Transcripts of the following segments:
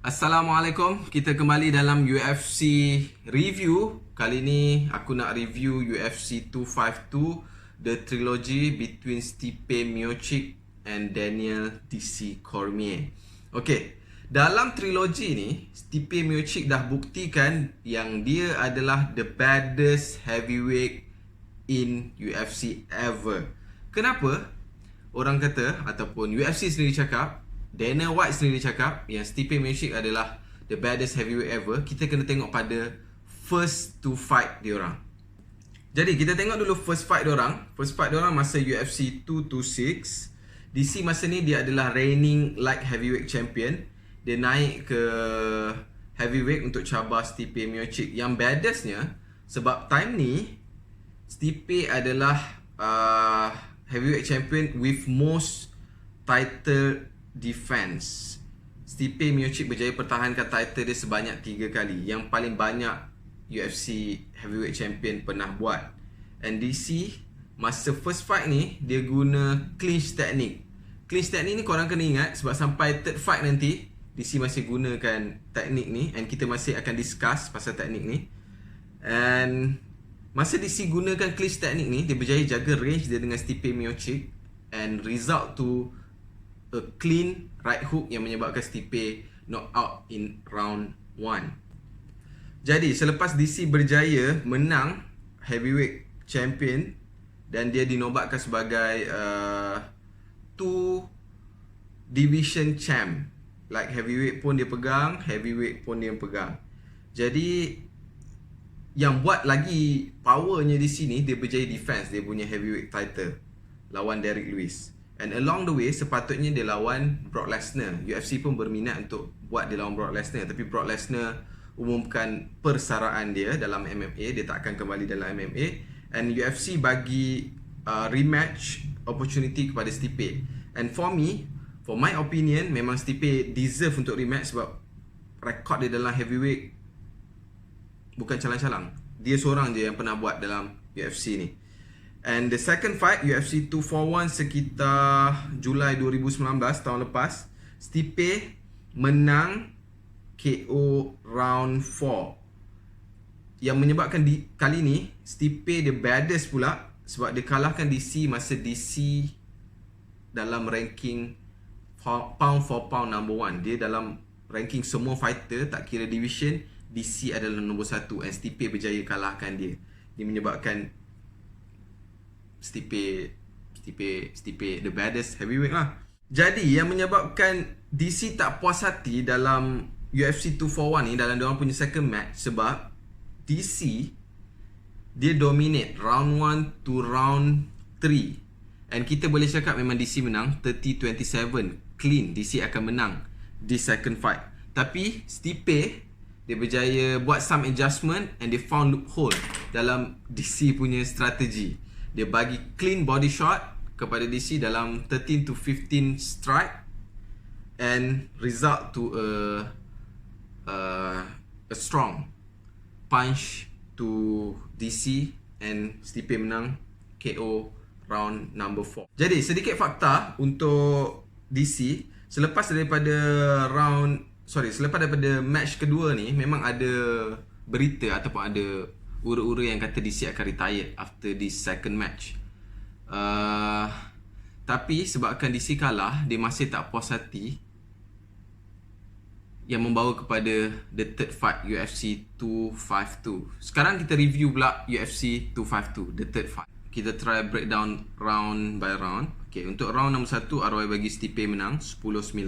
Assalamualaikum, kita kembali dalam UFC review. Kali ni aku nak review UFC 252, The Trilogy between Stipe Miocic and Daniel DC Cormier. Okay, dalam trilogi ni Stipe Miocic dah buktikan yang dia adalah the baddest heavyweight in UFC ever. Kenapa? Orang kata, ataupun UFC sendiri cakap, Dana White sendiri cakap yang Stipe Miocic adalah the baddest heavyweight ever. Kita kena tengok pada first two fight diorang. Jadi kita tengok dulu first fight diorang. First fight diorang masa UFC 226. DC masa ni dia adalah reigning light heavyweight champion. Dia naik ke heavyweight untuk cabar Stipe Miocic. Yang baddestnya, sebab time ni Stipe adalah heavyweight champion with most title defense. Stipe Miocic berjaya pertahankan title dia sebanyak 3 kali. Yang paling banyak UFC heavyweight champion pernah buat. And DC masa first fight ni dia guna clinch technique. Clinch technique ni korang kena ingat sebab sampai third fight nanti DC masih gunakan teknik ni, and kita masih akan discuss pasal teknik ni. And masa DC gunakan clinch technique ni, dia berjaya jaga range dia dengan Stipe Miocic and result to a clean right hook yang menyebabkan Stipe knock out in round 1. Jadi selepas DC berjaya menang heavyweight champion dan dia dinobatkan sebagai 2 division champ, like heavyweight pun dia pegang, heavyweight pun dia pegang. Jadi yang buat lagi powernya di sini, dia berjaya defense dia punya heavyweight title lawan Derrick Lewis. And along the way sepatutnya dia lawan Brock Lesnar. UFC pun berminat untuk buat dia lawan Brock Lesnar, tapi Brock Lesnar umumkan persaraan dia dalam MMA, dia tak akan kembali dalam MMA. And UFC bagi rematch opportunity kepada Stipe. And for me, for my opinion, memang Stipe deserve untuk rematch sebab rekod dia dalam heavyweight bukan calang-calang. Dia seorang je yang pernah buat dalam UFC ni. And the second fight, UFC 241 sekitar Julai 2019, tahun lepas, Stipe menang KO round 4. Yang menyebabkan kali ni Stipe the baddest pula sebab dia kalahkan DC masa DC dalam ranking pound for pound number 1. Dia dalam ranking semua fighter, tak kira division, DC adalah nombor 1, and Stipe berjaya kalahkan dia. Dia menyebabkan Stipe the baddest heavyweight lah. Jadi yang menyebabkan DC tak puas hati dalam UFC 241 ni, dalam diorang punya second match, sebab DC dia dominate round 1 to round 3. And kita boleh cakap memang DC menang 30-27 clean. DC akan menang di second fight. Tapi Stipe dia berjaya buat some adjustment and they found loophole dalam DC punya strategi. Dia bagi clean body shot kepada DC dalam 13 to 15 strike and result to a strong punch to DC, and Stipe menang KO round number 4. Jadi sedikit fakta untuk DC, selepas daripada match kedua ni, memang ada berita ataupun ada ura-ura yang kata DC akan retire after this second match. Tapi sebabkan DC kalah, dia masih tak puas hati, yang membawa kepada the third fight, UFC 252. Sekarang kita review pula UFC 252, the third fight. Kita try breakdown round by round. Okay, untuk round nombor 1, ROI bagi Stipe menang 10-9.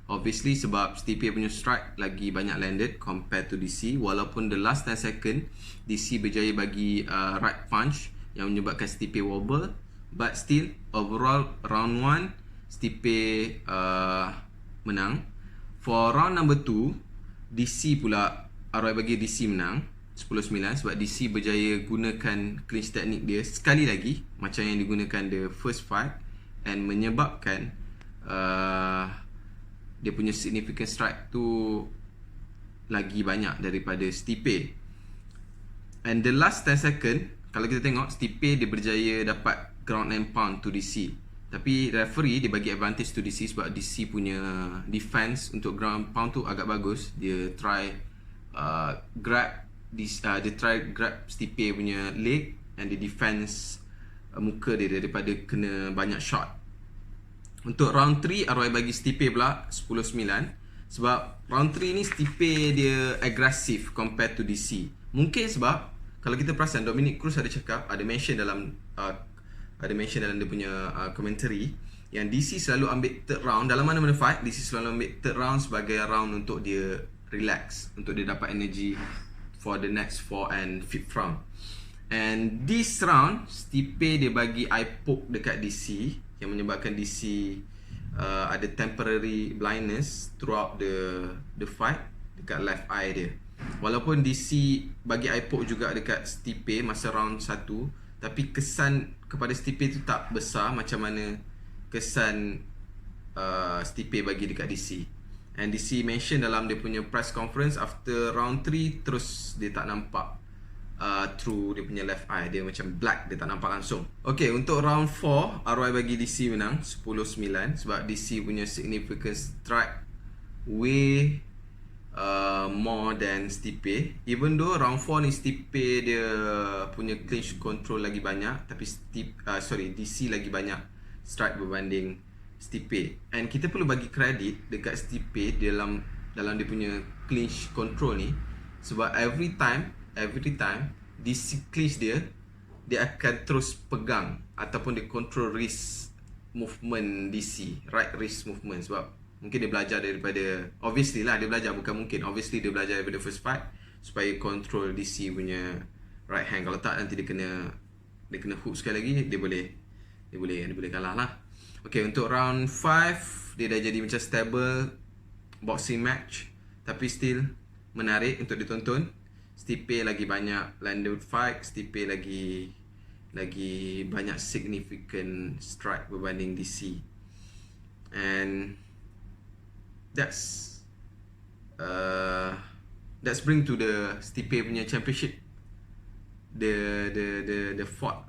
Obviously sebab Stipe punya strike lagi banyak landed compared to DC. Walaupun the last 10 second DC berjaya bagi right punch yang menyebabkan Stipe wobble, but still overall round 1 Stipe menang. For round number 2, DC pula ROI bagi DC menang 10-9 sebab DC berjaya gunakan clinch technique dia sekali lagi macam yang digunakan the first fight, and menyebabkan dia punya significant strike tu lagi banyak daripada Stipe. And the last 10 second, kalau kita tengok Stipe dia berjaya dapat ground and pound to DC. Tapi referee dia bagi advantage to DC sebab DC punya defense untuk ground pound tu agak bagus. Dia try dia try grab Stipe punya leg and dia defense muka dia daripada kena banyak shot. Untuk round 3 ROI bagi Stipe pula 10-9 sebab round 3 ni Stipe dia agresif compared to DC. Mungkin sebab kalau kita perasan Dominic Cruz ada cakap, ada mention dalam dia punya commentary yang DC selalu ambil third round dalam mana-mana fight. DC selalu ambil third round sebagai round untuk dia relax, untuk dia dapat energy for the next 4 and 5th round. And this round Stipe dia bagi eye poke dekat DC yang menyebabkan DC ada temporary blindness throughout the fight dekat left eye dia. Walaupun DC bagi eye poke juga dekat Stipe masa round 1, tapi kesan kepada Stipe tu tak besar macam mana kesan Stipe bagi dekat DC. And DC mention dalam dia punya press conference after round 3 terus dia tak nampak through dia punya left eye, dia macam black, dia tak nampak langsung. Okay, untuk round 4 ROI bagi DC menang 10-9 sebab DC punya significant strike way more than Stipe. Even though round 4 ni Stipe dia punya clinch control lagi banyak, tapi DC lagi banyak strike berbanding Stipe. And kita perlu bagi kredit dekat Stipe dalam dia punya clinch control ni sebab every time DC clinch dia akan terus pegang ataupun dia control wrist movement DC, right wrist movement. Sebab mungkin dia belajar daripada, obviously lah dia belajar, bukan mungkin, obviously dia belajar daripada first fight supaya control DC punya right hand. Kalau tak nanti dia kena hook sekali lagi, dia boleh kalah lah. Okay, untuk round 5 dia dah jadi macam stable boxing match, tapi still menarik untuk ditonton. Stipe lagi banyak landed fight, Stipe lagi banyak significant strike berbanding DC. And that's bring to the Stipe punya championship, the fourth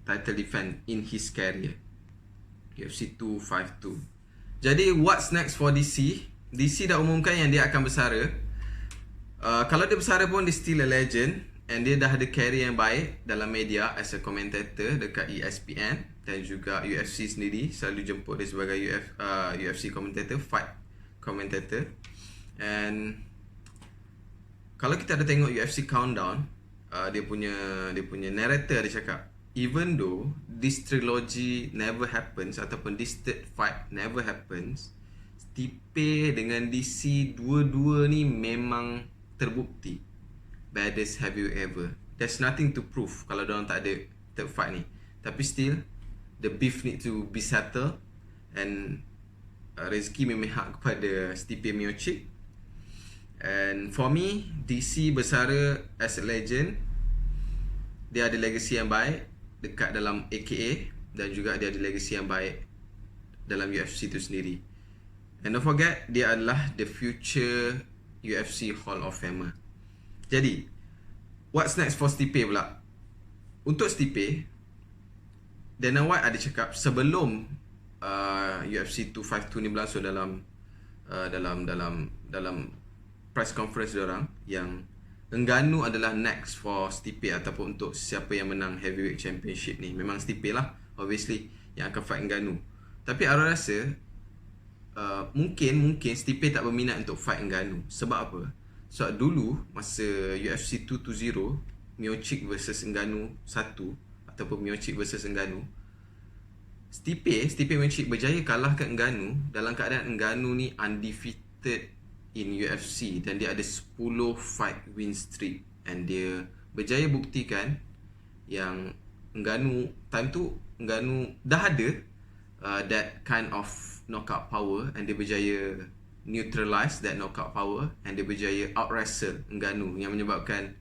title defense in his career, UFC 252. Jadi what's next for DC? DC dah umumkan yang dia akan bersara. Kalau dia bersara pun dia still a legend, and dia dah ada career yang baik dalam media as a commentator dekat ESPN, dan juga UFC sendiri selalu jemput dia sebagai UFC commentator, fight commentator. And kalau kita ada tengok UFC Countdown, dia punya narrator dia cakap, even though this trilogy never happens ataupun this third fight never happens, Stipe dengan DC dua-dua ni memang terbukti baddest have you ever. There's nothing to prove kalau diorang tak ada third fight ni. Tapi still the beef need to be settled, and rezeki memihak kepada Stipe Miocic. And for me, DC bersara as a legend. Dia ada legacy yang baik dekat dalam AKA, dan juga dia ada legacy yang baik dalam UFC tu sendiri. And don't forget, dia adalah the future UFC Hall of Famer. Jadi, what's next for Stipe pula? Untuk Stipe, Dana White ada cakap sebelum UFC 252 ni berlangsung dalam press conference diorang, yang Ngannou adalah next for Stipe ataupun untuk siapa yang menang heavyweight championship ni. Memang Stipe lah obviously yang akan fight Ngannou. Tapi aku rasa mungkin Stipe tak berminat untuk fight Ngannou. Sebab apa? Sebab dulu masa UFC 220 Miocic versus Ngannou 1 ataupun Miocic versus Ngannou, Stipe Miocic berjaya kalahkan Ngannou dalam keadaan Ngannou ni undefeated in UFC, dan dia ada 10 fight win streak, and dia berjaya buktikan yang Ngannou time tu dah ada that kind of knockout power, and dia berjaya neutralize that knockout power, and dia berjaya out wrestle Ngannou, yang menyebabkan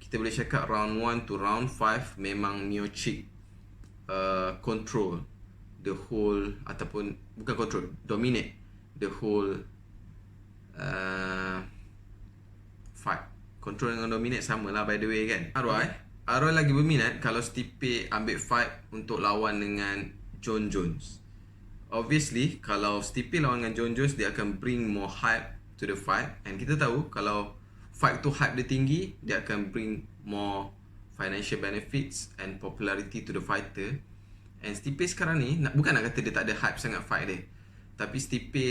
kita boleh cakap round 1 to round 5 memang Miocic control the whole, ataupun bukan control, dominate the whole fight. Control dengan dominate sama lah by the way kan. ROI lagi berminat kalau Stipe ambil fight untuk lawan dengan Jon Jones. Obviously, kalau Stipe lawan dengan Jon Jones, dia akan bring more hype to the fight. And kita tahu kalau fight tu hype dia tinggi, dia akan bring more financial benefits and popularity to the fighter. And Stipe sekarang ni, bukan nak kata dia tak ada hype sangat fight dia, tapi Stipe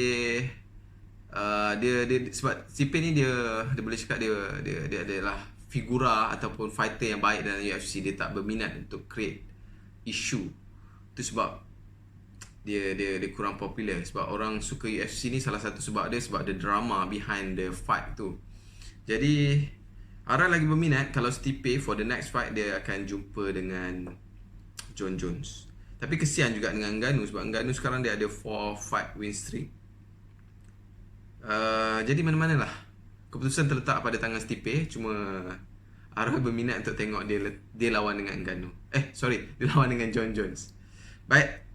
dia sebab Stipe ni dia boleh cakap dia adalah figura ataupun fighter yang baik dalam UFC. Dia tak berminat untuk create issue. Tu sebab dia kurang popular. Sebab orang suka UFC ni, salah satu sebab the drama behind the fight tu. Jadi Ara lagi berminat kalau Stipe for the next fight dia akan jumpa dengan Jon Jones. Tapi kesian juga dengan Ngannou, sebab Ngannou sekarang dia ada 4 fight win streak. Jadi mana-manalah, keputusan terletak pada tangan Stipe. Cuma Ara berminat untuk tengok dia lawan dengan Ngannou. Dia lawan dengan Jon Jones. Baik,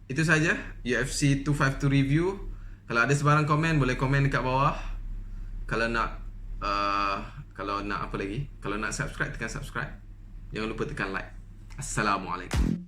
itu saja UFC 252 review. Kalau ada sebarang komen, boleh komen dekat bawah. Kalau nak apa lagi? Kalau nak subscribe, tekan subscribe. Jangan lupa tekan like. Assalamualaikum.